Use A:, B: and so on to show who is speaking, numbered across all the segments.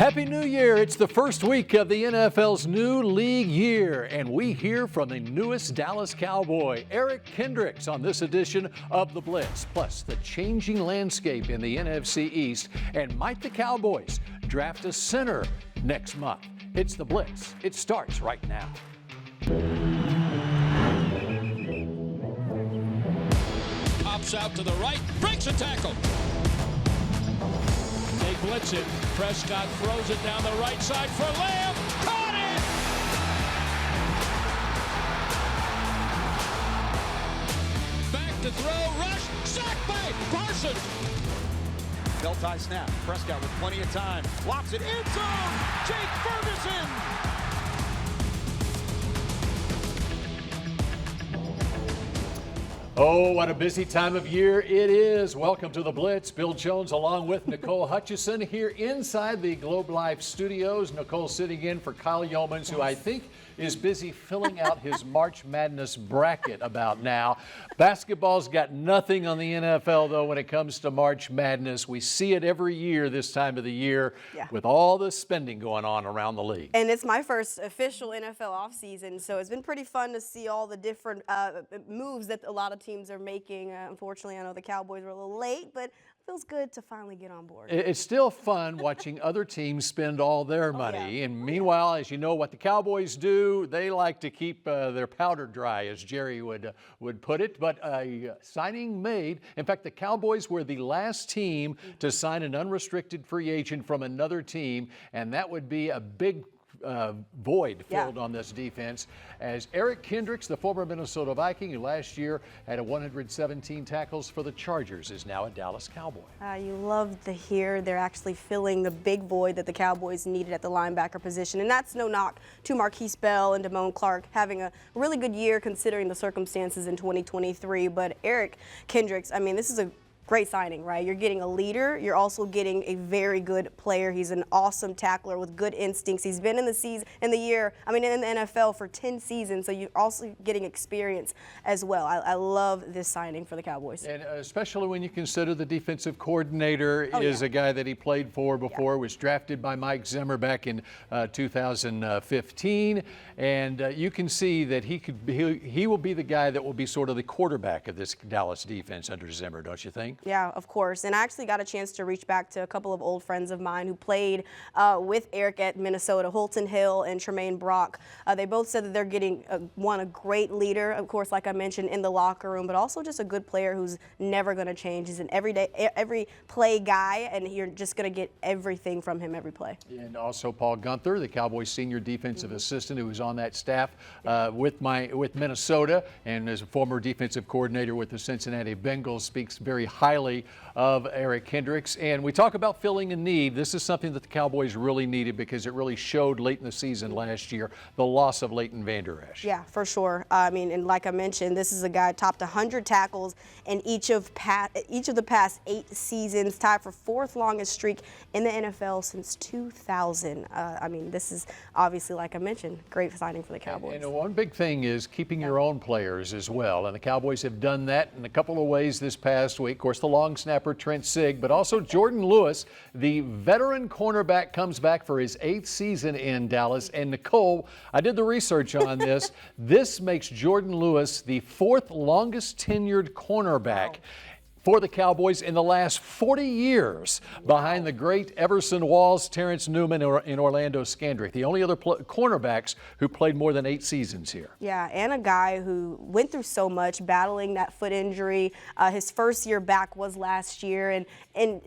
A: Happy New Year. It's the first week of the NFL's new league year, and we hear from the newest Dallas Cowboy, Eric Kendricks, on this edition of The Blitz, plus the changing landscape in the NFC East, and might the Cowboys draft a center next month? It's The Blitz. It starts right now.
B: Pops out to the right, breaks a tackle. They blitz it. Prescott throws it down the right side for Lamb. Caught it! Back to throw, rush, sacked by Parsons.
C: Belt tie snap. Prescott with plenty of time. Locks it in zone. Jake Ferguson.
A: Oh, what a busy time of year it is. Welcome to The Blitz. Bill Jones along with Nicole Hutchison here inside the Globe Life studios. Nicole sitting in for Kyle Yeomans, who I think is busy filling out his March Madness bracket about now. Basketball's got nothing on the NFL, though, when it comes to March Madness. We see it every year this time of the year with all the spending going on around the league.
D: And it's my first official NFL offseason, so it's been pretty fun to see all the different moves that a lot of teams are making. Unfortunately, I know the Cowboys were a little late, but it feels good to finally get on board.
A: It's still fun watching other teams spend all their money. And meanwhile, as you know, what the Cowboys do, they like to keep their powder dry, as Jerry would put it. But a signing made. In fact, the Cowboys were the last team to sign an unrestricted free agent from another team, and that would be a big void filled on this defense, as Eric Kendricks, the former Minnesota Viking, who last year had 117 tackles for the Chargers, is now a Dallas Cowboy.
D: You love to hear they're actually filling the big void that the Cowboys needed at the linebacker position, and that's no knock to Marquise Bell and Damone Clark having a really good year considering the circumstances in 2023. But Eric Kendricks, I mean, this is a great signing, right? You're getting a leader. You're also getting a very good player. He's an awesome tackler with good instincts. He's been in the NFL for 10 seasons, so you're also getting experience as well. I love this signing for the Cowboys. And
A: especially when you consider the defensive coordinator is a guy that he played for before, was drafted by Mike Zimmer back in 2015. And you can see that he will be the guy that will be sort of the quarterback of this Dallas defense under Zimmer, don't you think?
D: Yeah, of course. And I actually got a chance to reach back to a couple of old friends of mine who played with Eric at Minnesota, Holton Hill and Tremaine Brock. They both said that they're getting a great leader, of course, like I mentioned, in the locker room, but also just a good player who's never going to change. He's an every play guy, and you're just going to get everything from him every play.
A: And also Paul Gunther, the Cowboys senior defensive assistant, who was on that staff with Minnesota and is a former defensive coordinator with the Cincinnati Bengals, speaks very highly of Eric Kendricks. And we talk about filling a need. This is something that the Cowboys really needed because it really showed late in the season last year, the loss of Leighton Vander Esch.
D: Yeah, for sure. I mean, and like I mentioned, this is a guy topped 100 tackles in each of the past 8 seasons, tied for 4th longest streak in the NFL since 2000. I mean, this is obviously, like I mentioned, great signing for the Cowboys.
A: And one big thing is keeping your own players as well. And the Cowboys have done that in a couple of ways this past week. Of course, the long snapper Trent Sieg, but also Jordan Lewis, the veteran cornerback, comes back for his 8th season in Dallas. And Nicole, I did the research on this. This makes Jordan Lewis the 4th longest tenured cornerback for the Cowboys in the last 40 years, behind the great Everson Walls, Terrence Newman, and Orlando Scandrick, the only other cornerbacks who played more than 8 seasons here. Yeah,
D: and a guy who went through so much, battling that foot injury. His first year back was last year, and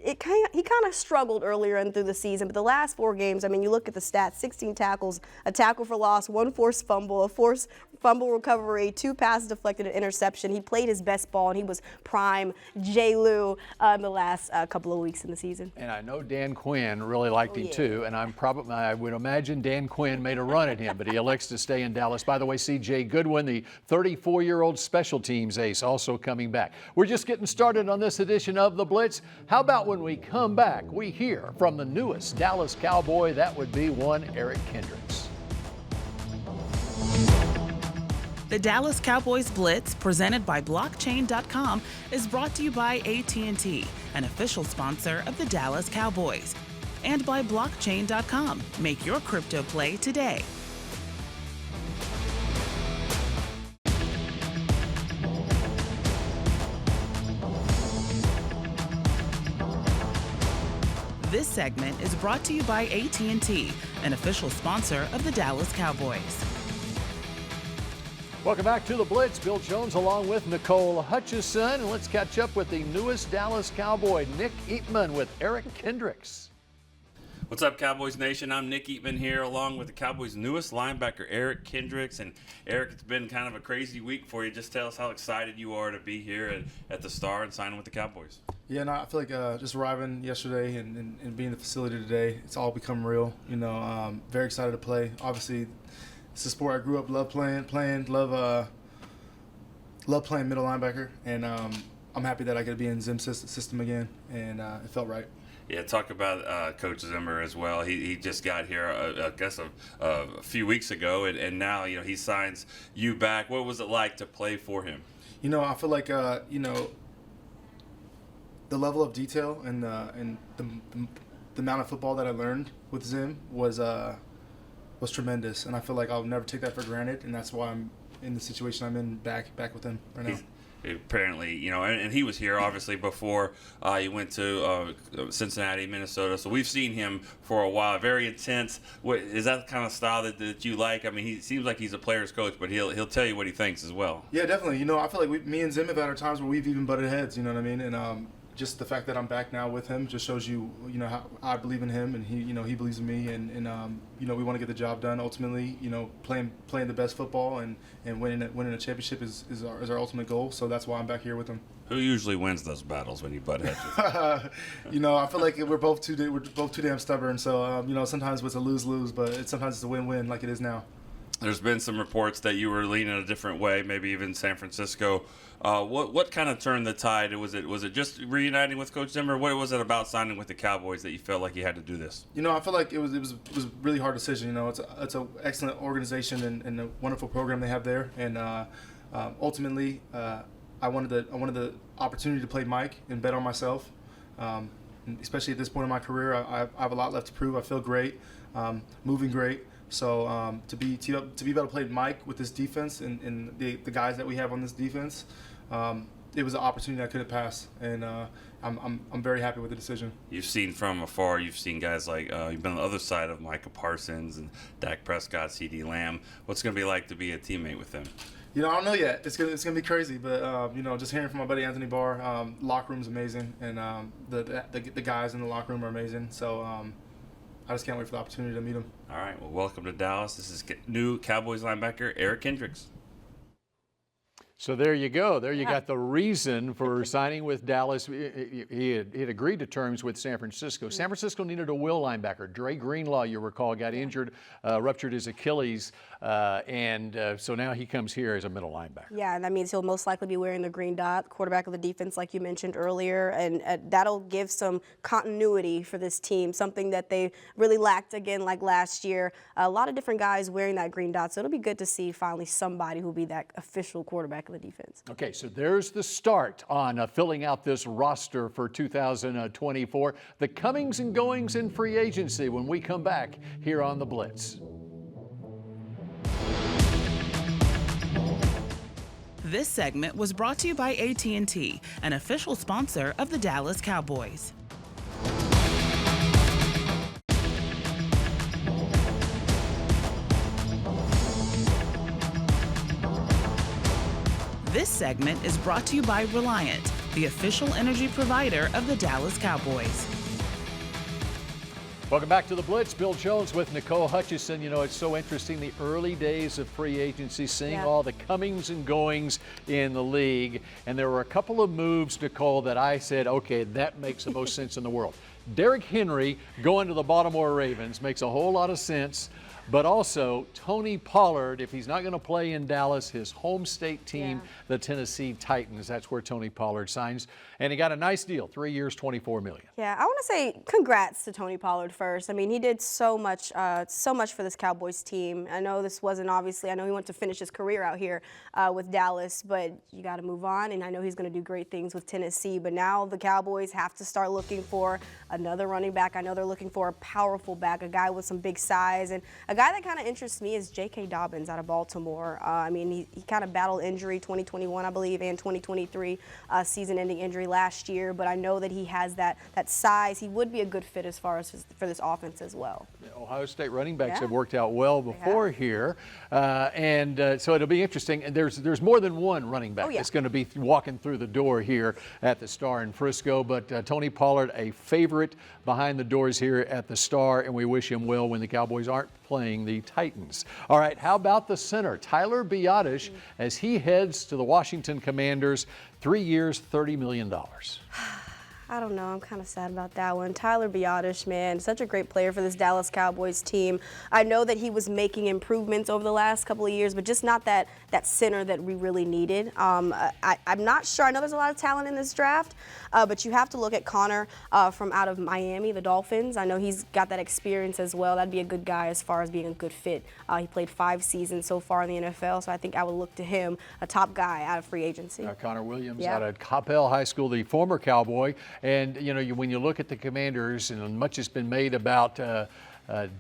D: he kind of struggled earlier in through the season, but the last 4 games, I mean, you look at the stats: 16 tackles, a tackle for loss, 1 forced fumble, a forced fumble recovery, 2 passes deflected, an interception. He played his best ball, and he was prime J. Lou in the last couple of weeks in the season.
A: And I know Dan Quinn really liked him too, and I would imagine Dan Quinn made a run at him, but he elects to stay in Dallas. By the way, C.J. Goodwin, the 34-year-old special teams ace, also coming back. We're just getting started on this edition of The Blitz. How about when we come back, we hear from the newest Dallas Cowboy? That would be one Eric Kendricks.
E: The Dallas Cowboys Blitz, presented by Blockchain.com, is brought to you by AT&T, an official sponsor of the Dallas Cowboys. and by blockchain.com. Make your crypto play today. This segment is brought to you by AT&T, an official sponsor of the Dallas Cowboys.
A: Welcome back to the Blitz. Bill Jones along with Nicole Hutchison. And let's catch up with the newest Dallas Cowboy, Nick Eatman, with Eric Kendricks.
F: What's up, Cowboys Nation? I'm Nick Eatman here along with the Cowboys' newest linebacker, Eric Kendricks. And Eric, it's been kind of a crazy week for you. Just tell us how excited you are to be here at the Star and signing with the Cowboys.
G: Yeah, no, I feel like just arriving yesterday and being in the facility today, it's all become real. Very excited to play. Obviously, it's a sport I grew up love playing, love playing middle linebacker, and I'm happy that I get to be in Zim's system again, and it felt right.
F: Yeah, talk about Coach Zimmer as well. He just got here, I guess, a few weeks ago, and now he signs you back. What was it like to play for him?
G: I feel like the level of detail and the amount of football that I learned with Zim was tremendous, and I feel like I'll never take that for granted, and that's why I'm in the situation I'm in back with him right now.
F: Apparently, and he was here obviously before he went to Cincinnati, Minnesota. So we've seen him for a while. Very intense. Is that the kind of style that you like? I mean, he seems like he's a player's coach, but he'll tell you what he thinks as well.
G: Yeah, definitely. I feel like me and Zim have had our times where we've even butted heads. You know what I mean? And just the fact that I'm back now with him just shows you, how I believe in him, and he believes in me, and we want to get the job done. Ultimately, playing the best football and winning a championship is our ultimate goal. So that's why I'm back here with him.
F: Who usually wins those battles when you butt heads?
G: I feel like we're both too damn stubborn. So sometimes it's a lose-lose, but sometimes it's a win-win, like it is now.
F: There's been some reports that you were leaning a different way, maybe even San Francisco. What kind of turned the tide? Was it just reuniting with Coach Zimmer? What was it about signing with the Cowboys that you felt like you had to do this?
G: I feel like it was a really hard decision. It's an excellent organization and a wonderful program they have there, and ultimately I wanted the opportunity to play Mike and bet on myself. Especially at this point in my career, I have a lot left to prove. I feel great, moving great. So to be able to play Mike with this defense and the guys that we have on this defense, it was an opportunity I couldn't pass, and I'm very happy with the decision.
F: You've seen from afar. You've seen guys like you've been on the other side of Micah Parsons and Dak Prescott, C.D. Lamb. What's it going to be like to be a teammate with them?
G: I don't know yet. It's gonna be crazy, but just hearing from my buddy Anthony Barr, locker room's amazing, and the guys in the locker room are amazing. So I just can't wait for the opportunity to meet him.
F: All right. Well, welcome to Dallas. This is new Cowboys linebacker Eric Kendricks.
A: So there you go. There you got the reason for signing with Dallas. He had agreed to terms with San Francisco. San Francisco needed a will linebacker. Dre Greenlaw, you recall, got injured, ruptured his Achilles, so now he comes here as a middle linebacker.
D: Yeah, and that means he'll most likely be wearing the green dot, quarterback of the defense, like you mentioned earlier, and that'll give some continuity for this team, something that they really lacked again like last year. A lot of different guys wearing that green dot, so it'll be good to see finally somebody who'll be that official quarterback of the defense.
A: Okay, so there's the start on filling out this roster for 2024. The comings and goings in free agency when we come back here on The Blitz.
E: This segment was brought to you by AT&T, an official sponsor of the Dallas Cowboys. This segment is brought to you by Reliant, the official energy provider of the Dallas Cowboys.
A: Welcome back to The Blitz. Bill Jones with Nicole Hutchison. It's so interesting, the early days of free agency, seeing all the comings and goings in the league. And there were a couple of moves, Nicole, that I said, okay, that makes the most sense in the world. Derrick Henry going to the Baltimore Ravens makes a whole lot of sense. but also Tony Pollard, if he's not going to play in Dallas, his home state team, the Tennessee Titans. That's where Tony Pollard signs. And he got a nice deal, 3 years, $24 million.
D: Yeah, I want to say congrats to Tony Pollard first. I mean, he did so much for this Cowboys team. I know this wasn't obviously, I know he went to finish his career out here with Dallas, but you got to move on. And I know he's going to do great things with Tennessee. But now the Cowboys have to start looking for another running back. I know they're looking for a powerful back, a guy with some big size. And a guy that kind of interests me is J.K. Dobbins out of Baltimore. I mean, he kind of battled injury 2021, I believe, and 2023 season-ending injury last year, but I know that he has that size. He would be a good fit as far as for this offense as well.
A: The Ohio State running backs have worked out well before here, so it'll be interesting. And there's more than one running back that's going to be walking through the door here at the Star in Frisco, but Tony Pollard, a favorite behind the doors here at the Star, and we wish him well when the Cowboys aren't playing the Titans. All right, how about the center, Tyler Biadasz, as he heads to the Washington Commanders, 3 years, $30 million.
D: I don't know. I'm kind of sad about that one. Tyler Biadasz, man, such a great player for this Dallas Cowboys team. I know that he was making improvements over the last couple of years, but just not that center that we really needed. I'm not sure. I know there's a lot of talent in this draft, but you have to look at Connor from out of Miami, the Dolphins. I know he's got that experience as well. That'd be a good guy as far as being a good fit. He played 5 seasons so far in the NFL, so I think I would look to him, a top guy out of free agency.
A: Connor Williams out of Coppell High School, the former Cowboy. And, when you look at the Commanders, and much has been made about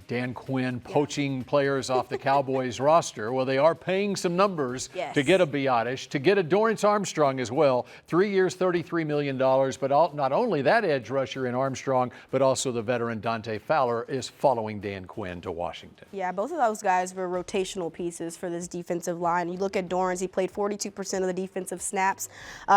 A: Dan Quinn poaching players off the Cowboys roster. Well, they are paying some numbers to get a Biadasz, to get a Dorrance Armstrong as well. 3 years, $33 million. But not only that edge rusher in Armstrong, but also the veteran Dante Fowler is following Dan Quinn to Washington. Yeah, both of those guys were rotational pieces for this defensive line. You look at Dorrance, he played 42% of the defensive snaps.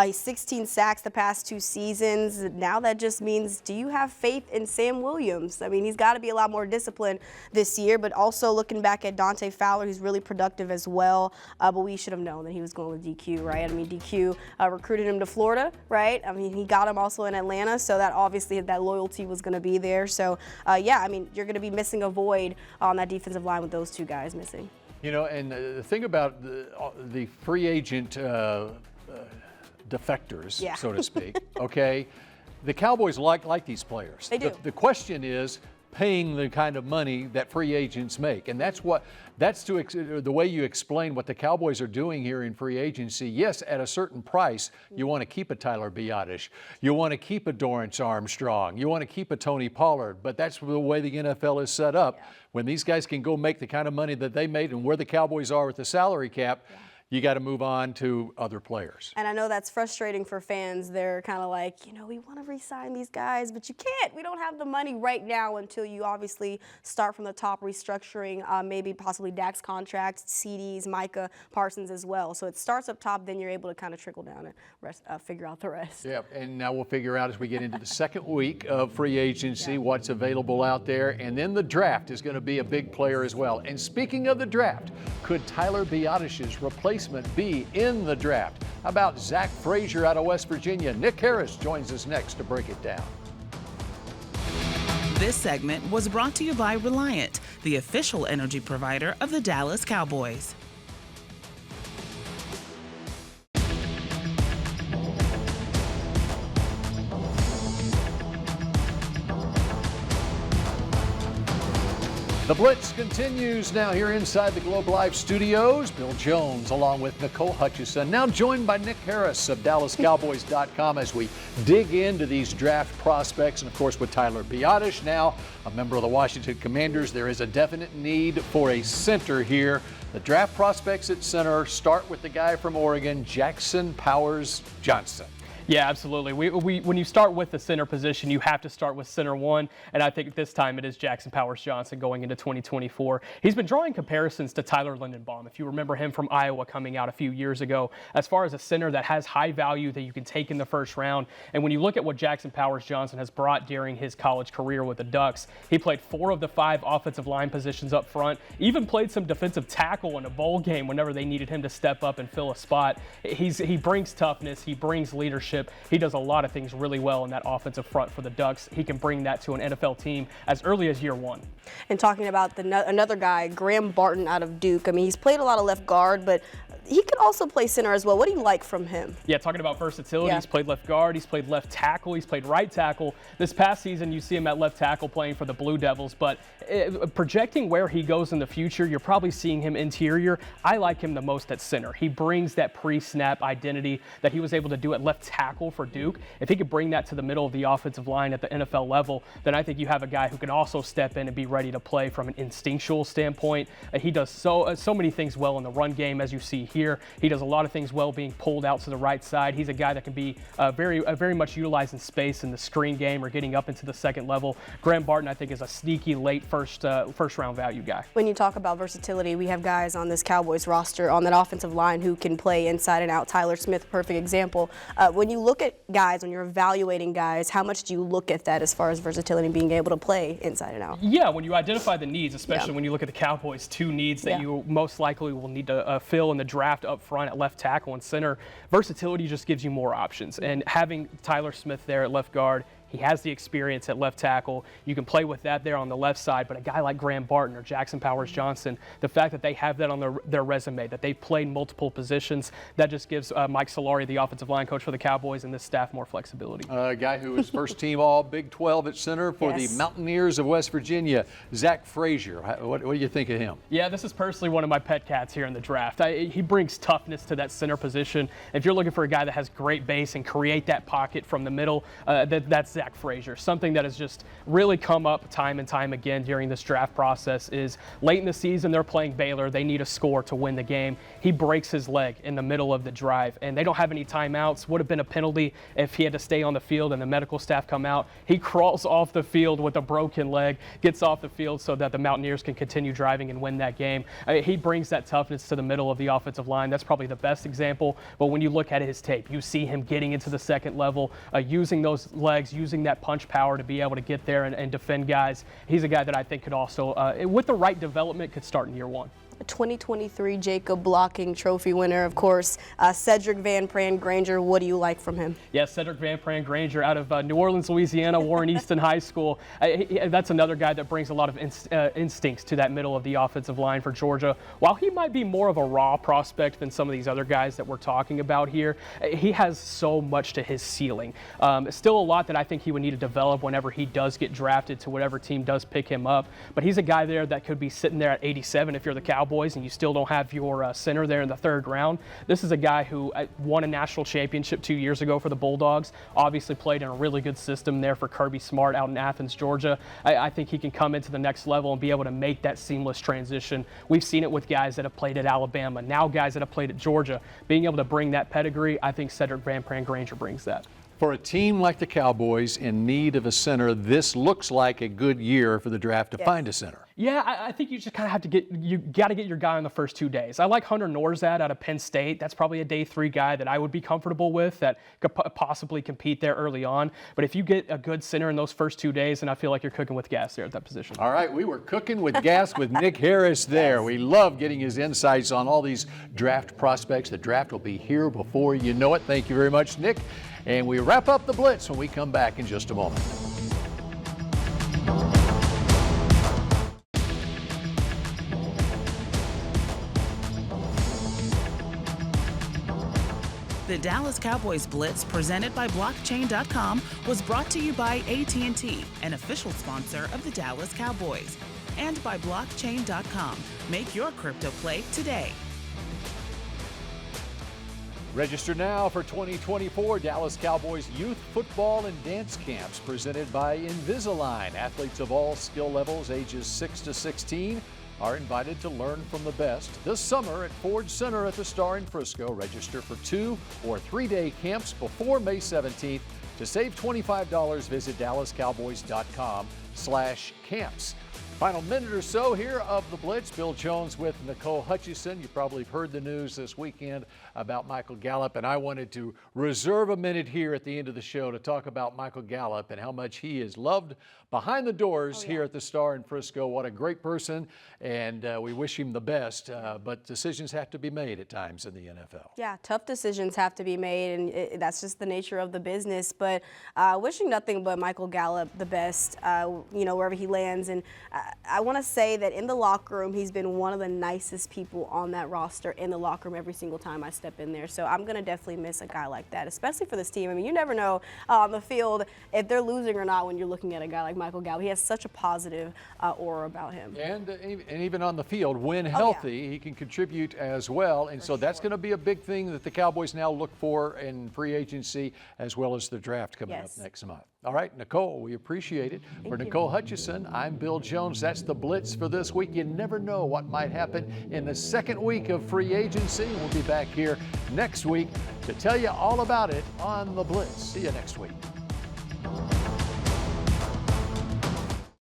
A: He's 16 sacks the past 2 seasons. Now that just means, do you have faith in Sam Williams? I mean, he's got to be a lot more discipline this year, but also looking back at Dante Fowler, he's really productive as well. But we should have known that he was going with DQ, right? I mean, DQ recruited him to Florida, right? I mean, he got him also in Atlanta, so that obviously that loyalty was going to be there. So, yeah, I mean, you're going to be missing a void on that defensive line with those 2 guys missing. And the thing about the free agent defectors, so to speak, okay, the Cowboys like these players.
D: They do.
A: The question is paying the kind of money that free agents make, and that's the way you explain what the Cowboys are doing here in free agency. Yes, at a certain price, you want to keep a Tyler Biadasz, you want to keep a Dorrance Armstrong, you want to keep a Tony Pollard, but that's the way the NFL is set up. When these guys can go make the kind of money that they made and where the Cowboys are with the salary cap, you got to move on to other players. And I know that's frustrating for fans. They're kind of like, we want to re-sign these guys, but you can't. We don't have the money right now until you obviously start from the top, restructuring maybe possibly Dak's contract, CDs, Micah Parsons as well. So it starts up top, then you're able to kind of trickle down and figure out the rest. Yeah, and now we'll figure out as we get into the second week of free agency what's available out there. And then the draft is going to be a big player as well. And speaking of the draft, could Tyler Biadasz's replacement be in the draft? How about Zach Frazier out of West Virginia? Nick Harris joins us next to break it down.
E: This segment was brought to you by Reliant, the official energy provider of the Dallas Cowboys.
A: The Blitz continues now here inside the Globe Live studios. Bill Jones along with Nicole Hutchison, now joined by Nick Harris of DallasCowboys.com as we dig into these draft prospects. And of course with Tyler Biadasz now a member of the Washington Commanders, there is a definite need for a center here. The draft prospects at center start with the guy from Oregon, Jackson Powers Johnson.
H: Yeah, absolutely. When you start with the center position, you have to start with center one, and I think this time it is Jackson Powers Johnson going into 2024. He's been drawing comparisons to Tyler Lindenbaum, if you remember him from Iowa coming out a few years ago, as far as a center that has high value that you can take in the first round. And when you look at what Jackson Powers Johnson has brought during his college career with the Ducks, he played 4 of the 5 offensive line positions up front, even played some defensive tackle in a bowl game whenever they needed him to step up and fill a spot. He brings toughness, he brings leadership. leadership. He does a lot of things really well in that offensive front for the Ducks. He can bring that to an NFL team as early as year one.
D: And talking about another guy, Graham Barton out of Duke. I mean, he's played a lot of left guard, but he could also play center as well. What do you like from him?
H: Yeah, talking about versatility,
D: Yeah.
H: He's played left guard, he's played left tackle, he's played right tackle. This past season, you see him at left tackle playing for the Blue Devils, but projecting where he goes in the future, you're probably seeing him interior. I like him the most at center. He brings that pre-snap identity that he was able to do at left tackle for Duke. If he could bring that to the middle of the offensive line at the NFL level, then I think you have a guy who can also step in and be ready to play from an instinctual standpoint. He does so many things well in the run game, as you see here. He does a lot of things well being pulled out to the right side. He's a guy that can be very much utilized in space in the screen game or getting up into the second level. Graham Barton, I think, is a sneaky late first round value guy.
D: When you talk about versatility, we have guys on this Cowboys roster on that offensive line who can play inside and out. Tyler Smith, perfect example. When you look at guys, when you're evaluating guys, how much do you look at that as far as versatility and being able to play inside and out?
H: Yeah, when you identify the needs, especially when you look at the Cowboys, two needs that you most likely will need to fill in the draft up front at left tackle and center, versatility just gives you more options. And having Tyler Smith there at left guard, he has the experience at left tackle. You can play with that there on the left side, but a guy like Graham Barton or Jackson Powers-Johnson, the fact that they have that on their resume, that they've played multiple positions, that just gives Mike Solari, the offensive line coach for the Cowboys, and this staff more flexibility.
A: A guy who was first team all Big 12 at center for the Mountaineers of West Virginia, Zach Frazier. What do you think of him?
H: Yeah, this is personally one of my pet cats here in the draft. He brings toughness to that center position. If you're looking for a guy that has great base and create that pocket from the middle, that's Zach Frazier. Something that has just really come up time and time again during this draft process is late in the season, they're playing Baylor. They need a score to win the game. He breaks his leg in the middle of the drive, and they don't have any timeouts. Would have been a penalty if he had to stay on the field and the medical staff come out. He crawls off the field with a broken leg, gets off the field so that the Mountaineers can continue driving and win that game. He brings that toughness to the middle of the offensive line. That's probably the best example. But when you look at his tape, you see him getting into the second level, using those legs, using that punch power to be able to get there and defend guys. He's a guy that I think could also, with the right development, could start in year one.
D: 2023 Jacob Blocking Trophy winner, of course, Cedric Van Pran Granger. What do you like from him?
H: Yeah, Cedric Van Pran Granger out of New Orleans, Louisiana, Warren Easton High School. That's another guy that brings a lot of instincts to that middle of the offensive line for Georgia. While he might be more of a raw prospect than some of these other guys that we're talking about here, he has so much to his ceiling. Still a lot that I think he would need to develop whenever he does get drafted to whatever team does pick him up. But he's a guy there that could be sitting there at 87 if you're the Cowboys and you still don't have your center there in the third round. This is a guy who won a national championship 2 years ago for the Bulldogs, obviously played in a really good system there for Kirby Smart out in Athens, Georgia. I think he can come into the next level and be able to make that seamless transition. We've seen it with guys that have played at Alabama, now guys that have played at Georgia. Being able to bring that pedigree, I think Cedric Van Pran Granger brings that.
A: For a team like the Cowboys in need of a center, this looks like a good year for the draft to find a center.
H: Yeah, I think you just kind of have to get your guy on the first 2 days. I like Hunter Norzad out of Penn State. That's probably a day 3 guy that I would be comfortable with that could possibly compete there early on. But if you get a good center in those first 2 days, then I feel like you're cooking with gas there at that position.
A: All right, we were cooking with gas with Nick Harris there. We love getting his insights on all these draft prospects. The draft will be here before you know it. Thank you very much, Nick. And we wrap up the Blitz when we come back in just a moment.
E: The Dallas Cowboys Blitz, presented by Blockchain.com, was brought to you by AT&T, an official sponsor of the Dallas Cowboys, and by Blockchain.com. Make your crypto play today.
A: Register now for 2024 Dallas Cowboys Youth Football and Dance Camps presented by Invisalign. Athletes of all skill levels, ages 6 to 16, are invited to learn from the best this summer at Ford Center at the Star in Frisco. Register for 2 or 3 day camps before May 17th. To save $25, visit DallasCowboys.com/camps. Final minute or so here of the Blitz. Bill Jones with Nicole Hutchison. You probably have heard the news this weekend about Michael Gallup, and I wanted to reserve a minute here at the end of the show to talk about Michael Gallup and how much he is loved behind the doors here at the Star in Frisco. What a great person, and we wish him the best, but decisions have to be made at times in the NFL.
D: Yeah, tough decisions have to be made, and that's just the nature of the business, but wishing nothing but Michael Gallup the best, wherever he lands. And I want to say that in the locker room, he's been one of the nicest people on that roster in the locker room every single time I step in there. So I'm going to definitely miss a guy like that, especially for this team. I mean, you never know on the field if they're losing or not when you're looking at a guy like Michael Gallup. He has such a positive aura about him.
A: And even on the field, when healthy, he can contribute as well. And so that's going to be a big thing that the Cowboys now look for in free agency as well as the draft coming up next month. All right, Nicole, we appreciate it. For Nicole Hutchison, I'm Bill Jones. That's the Blitz for this week. You never know what might happen in the second week of free agency. We'll be back here next week to tell you all about it on the Blitz. See you next week.